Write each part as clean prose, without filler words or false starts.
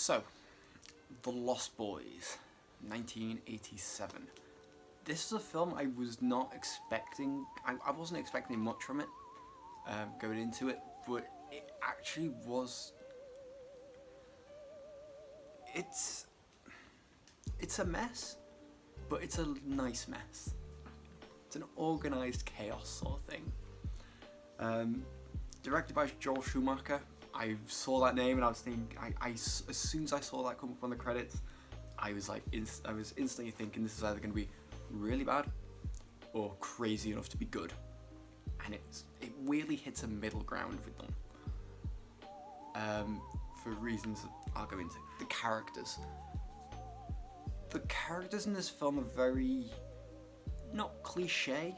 So, The Lost Boys, 1987. This is a film I was not expecting. I wasn't expecting much from it going into it, but it actually was. It's a mess, but it's a nice mess. It's an organised chaos sort of thing. Directed by Joel Schumacher. I saw that name and I was thinking, as soon as I saw that come up on the credits, I was like, I was instantly thinking this is either going to be really bad or crazy enough to be good. And it weirdly hits a middle ground with them. For reasons that I'll go into. The characters. The characters in this film are very, not cliche,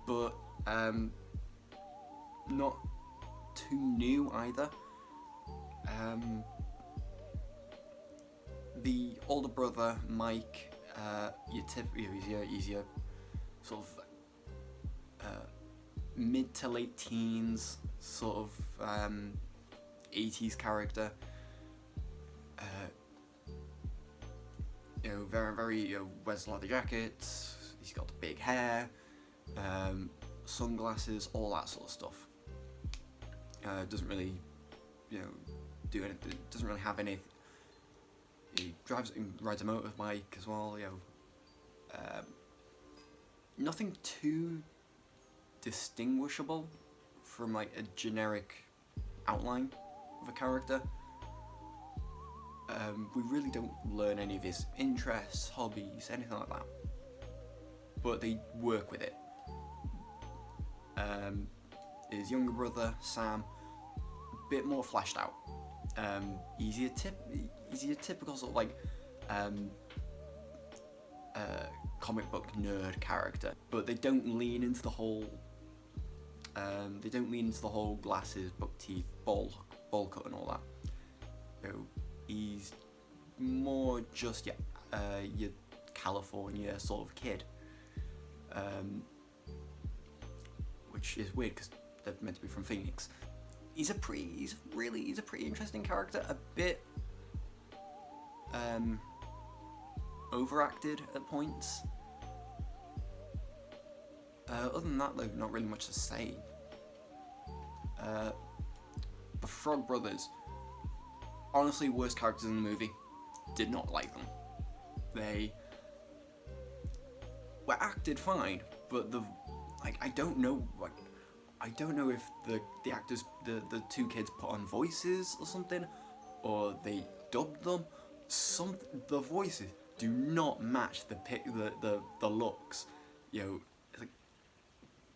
but not too new either. The older brother, Mike, he's your sort of mid to late teens, sort of 80s character. Very wears leather jackets. He's got the big hair, sunglasses, all that sort of stuff. Doesn't really, do anything. Doesn't really have any. He rides a motorbike as well. Nothing too distinguishable from like a generic outline of a character. We really don't learn any of his interests, hobbies, anything like that. But they work with it. His younger brother, Sam, a bit more fleshed out. He's your typical sort of like comic book nerd character, but they don't lean into the whole. They don't lean into the whole glasses, buck teeth, bowl cut, and all that. He's more just your California sort of kid, which is weird because they're meant to be from Phoenix. He's a pretty interesting character. A bit overacted at points. Other than that, though, not really much to say. The Frog Brothers, honestly, worst characters in the movie. Did not like them. They were acted fine, but I don't know if the actors, the two kids put on voices or something, or they dubbed them. The voices do not match the looks.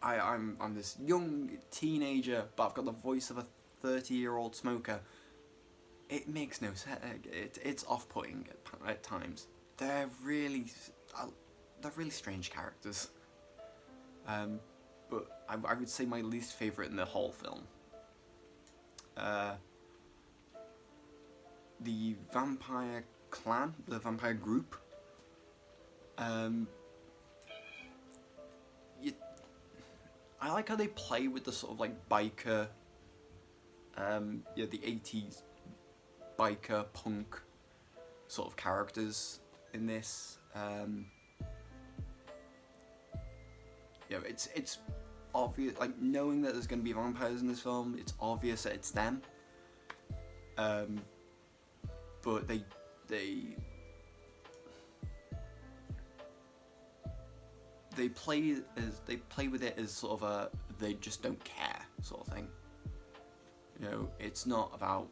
I'm this young teenager, but I've got the voice of a 30-year-old smoker. It makes no sense. It's off-putting at times. They're really strange characters. But I would say my least favourite in the whole film. The vampire clan, the vampire group. I like how they play with the sort of like biker, the 80s biker punk sort of characters in this. It's obvious, like, knowing that there's going to be vampires in this film, it's obvious that it's them. But they play with it as sort of they just don't care sort of thing. It's not about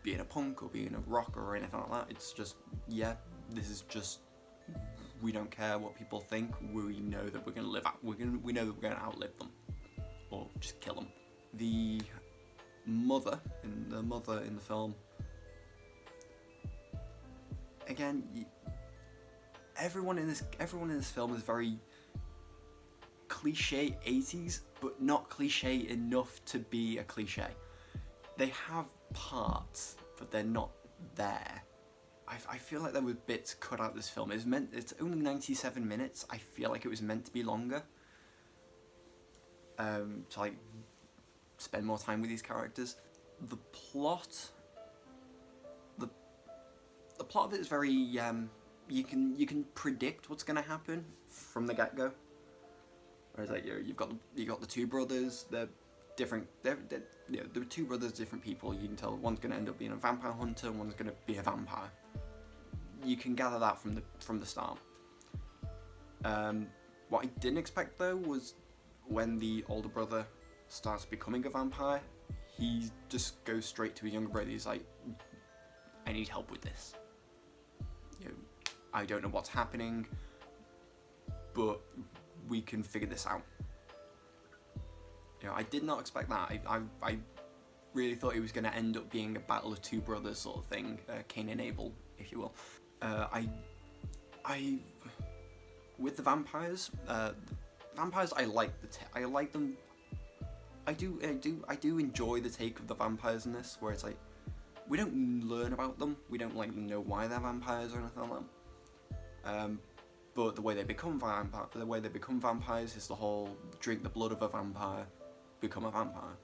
being a punk or being a rocker or anything like that. It's just, this is just, we don't care what people think. We know that we're gonna live out. We know that we're gonna outlive them, or just kill them. The mother in the film. Again, everyone in this film is very cliche 80s, but not cliche enough to be a cliche. They have parts, but they're not there. I feel like there were bits cut out of this film. It's only 97 minutes. I feel like it was meant to be longer. To like spend more time with these characters. The plot of it is very you can predict what's going to happen from the get-go. Whereas like you've got the two brothers, they're different. They're the two brothers, different people. You can tell one's going to end up being a vampire hunter, and one's going to be a vampire. You can gather that from the start. What I didn't expect though was when the older brother starts becoming a vampire, he just goes straight to his younger brother. He's like, I need help with this. I don't know what's happening, but we can figure this out. I did not expect that. I really thought it was going to end up being a battle of two brothers sort of thing, Cain and Abel, if you will. With the vampires, I like them. I do enjoy the take of the vampires in this, where it's like we don't learn about them, we don't like know why they're vampires or anything like that. But the way they become vampires is the whole drink the blood of a vampire, become a vampire.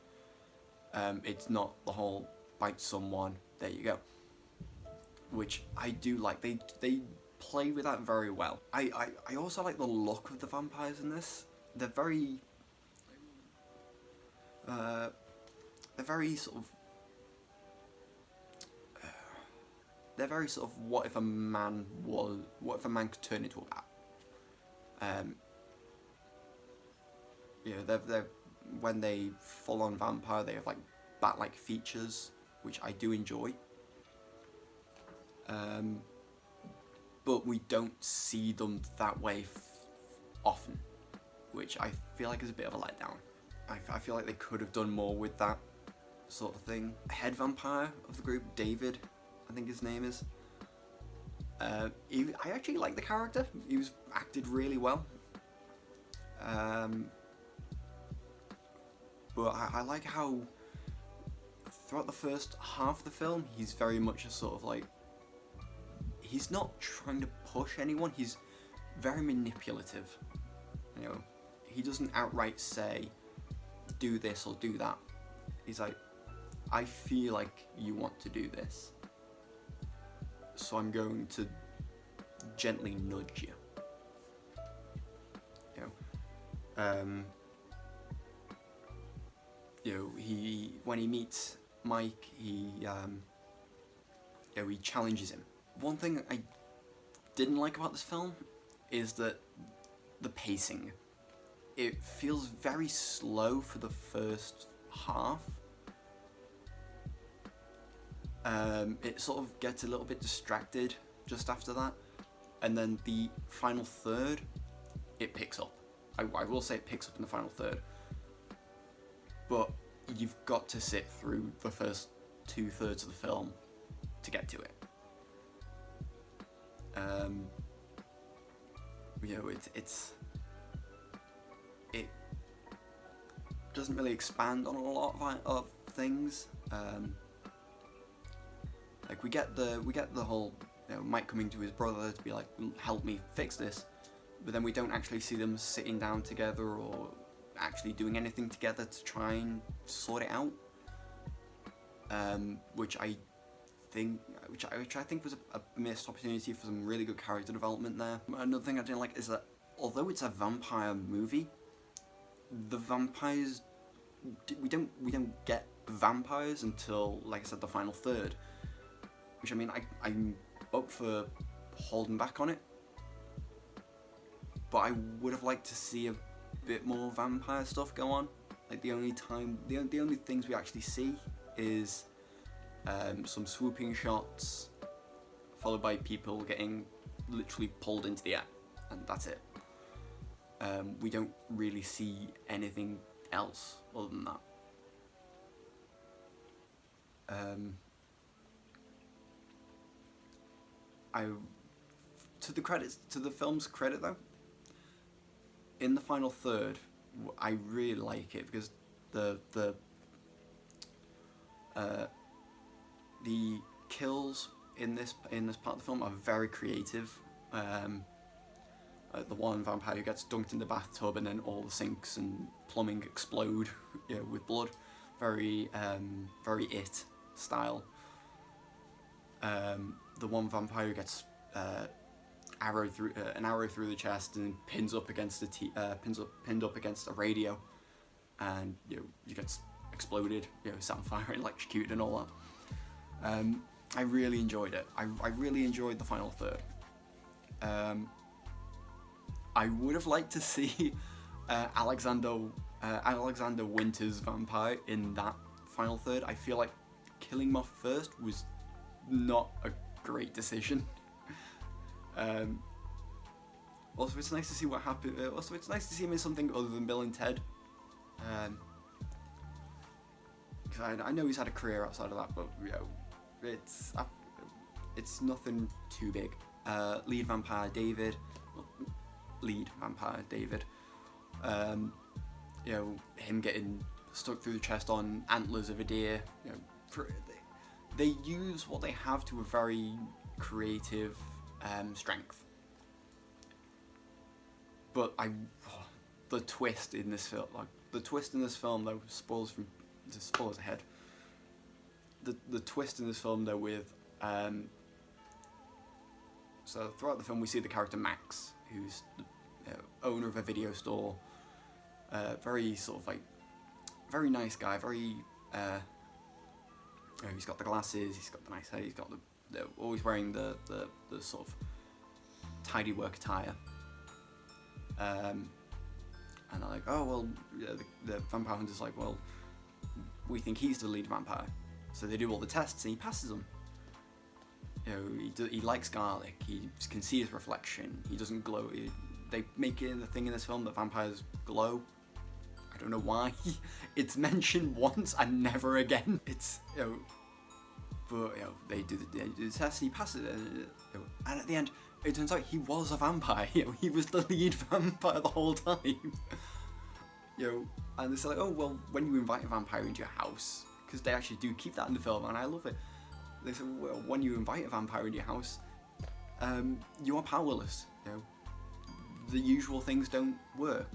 It's not the whole bite someone, there you go. Which I do like. They play with that very well. I also like the look of the vampires in this. They're very sort of what if a man could turn into a bat. They're when they full on vampire, they have like bat-like features, which I do enjoy. But we don't see them that way often, which I feel like is a bit of a letdown. I feel like they could have done more with that sort of thing. Head vampire of the group, David, I think his name is. I actually like the character. He was acted really well. But I like how throughout the first half of the film, he's very much a sort of like, he's not trying to push anyone, he's very manipulative. He doesn't outright say, do this or do that. He's like, I feel like you want to do this, so I'm going to gently nudge you. When he meets Mike, he challenges him. One thing I didn't like about this film is that the pacing. It feels very slow for the first half. It sort of gets a little bit distracted just after that, and then the final third, it picks up. I will say it picks up in the final third, but you've got to sit through the first 2/3 of the film to get to it. It doesn't really expand on a lot of things. Like we get the whole Mike coming to his brother to be like, help me fix this, but then we don't actually see them sitting down together or actually doing anything together to try and sort it out. Which I think was a missed opportunity for some really good character development there. Another thing I didn't like is that although it's a vampire movie, the vampires, we don't get vampires until, like I said, the final third. Which, I mean, I'm up for holding back on it, but I would have liked to see a bit more vampire stuff go on. Like the only things we actually see is some swooping shots, followed by people getting literally pulled into the air, and that's it. We don't really see anything else other than that. To the film's credit though, in the final third, I really like it because the kills in this part of the film are very creative. The one vampire who gets dunked in the bathtub and then all the sinks and plumbing explode with blood, very It style. The one vampire who gets an arrow through the chest and pins up against pinned up against a radio, and you get exploded, set on fire, electrocuted, and all that. I really enjoyed it. I really enjoyed the final third. I would have liked to see Alexander Winter's vampire in that final third. I feel like killing him off first was not a great decision. Also, it's nice to see what happened. Also, it's nice to see him in something other than Bill and Ted. Because I know he's had a career outside of that, but it's nothing too big. Lead vampire David. Him getting stuck through the chest on antlers of a deer. They use what they have to a very creative strength. But the twist in this film, though, spoilers ahead. The twist in this film, though, with so throughout the film we see the character Max, who's the owner of a video store, very sort of very nice guy, very he's got the glasses, he's got the nice hair, he's got the always wearing the sort of tidy work attire. And they're like, oh well, the vampire hunter's like, well, we think he's the lead vampire. So they do all the tests and he passes them. He likes garlic, he can see his reflection, he doesn't glow. They make it the thing in this film that vampires glow. I don't know why. It's mentioned once and never again. It's, but they do the test and he passes it. And at the end, it turns out he was a vampire. He was the lead vampire the whole time. And it's like, oh well, when you invite a vampire into your house, because they actually do keep that in the film, and I love it. They say, well, when you invite a vampire into your house, you are powerless. The usual things don't work.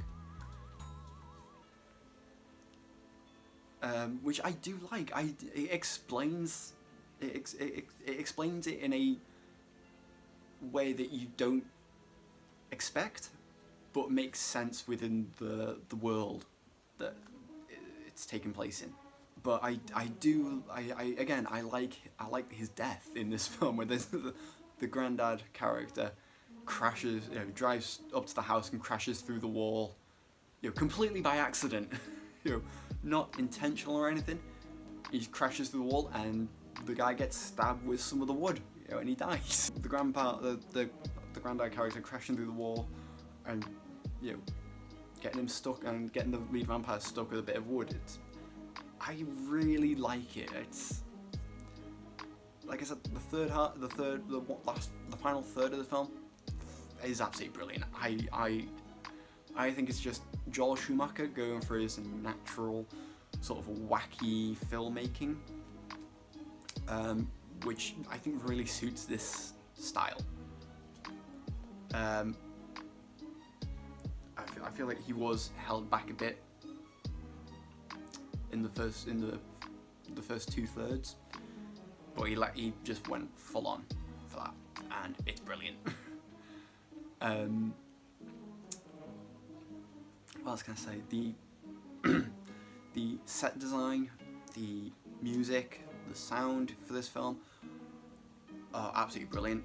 Which I do like. It explains it in a way that you don't expect, but makes sense within the world that it's taking place in. But I like his death in this film, where there's the granddad character crashes, drives up to the house and crashes through the wall, completely by accident, not intentional or anything. He crashes through the wall and the guy gets stabbed with some of the wood, and he dies. The granddad character crashing through the wall and getting him stuck and getting the lead vampire stuck with a bit of wood. I really like it. It's like I said, the final third of the film is absolutely brilliant. I think it's just Joel Schumacher going for his natural sort of wacky filmmaking, which I think really suits this style. I feel like he was held back a bit in the first 2/3, but he just went full on for that, and it's brilliant. What else can I say? The set design, the music, the sound for this film are absolutely brilliant.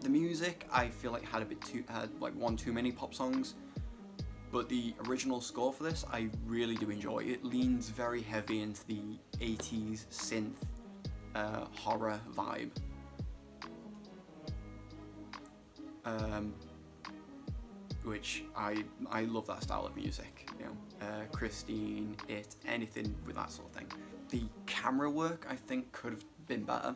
The music, I feel like had one too many pop songs, but the original score for this I really do enjoy. It leans very heavy into the 80s synth horror vibe. Which I love that style of music, Christine, anything with that sort of thing. The camera work I think could have been better.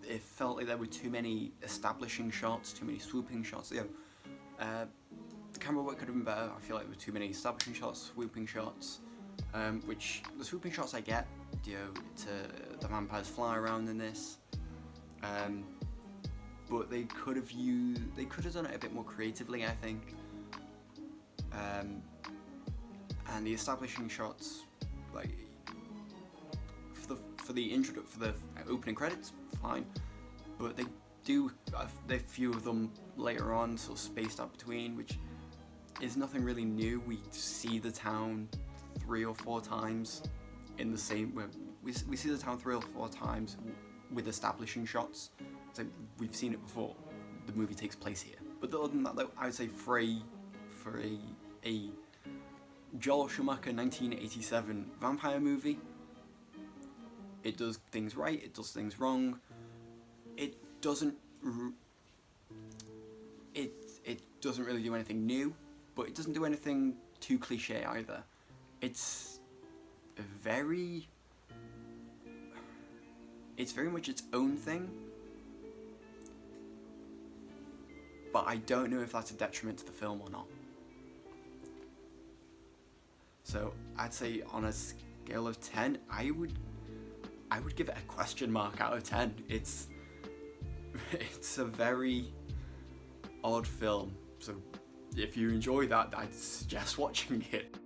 It felt like there were too many establishing shots, too many swooping shots. The camera work could have been better. I feel like there were too many establishing shots, swooping shots, which the swooping shots I get, the vampires fly around in this. But they could have done it a bit more creatively, I think. And the establishing shots, for the intro for the opening credits, fine, but they do a few of them later on, sort of spaced out between, which is nothing really new. We see the town 3 or 4 times in the same. We see the town 3 or 4 times with establishing shots. So we've seen it before. The movie takes place here. But other than that, though, I would say for a Joel Schumacher 1987 vampire movie, it does things right. It does things wrong. It doesn't really do anything new, but it doesn't do anything too cliche either. It's very much its own thing, but I don't know if that's a detriment to the film or not. So I'd say on a scale of 10, I would give it a question mark out of 10. It's a very odd film, so if you enjoy that, I'd suggest watching it.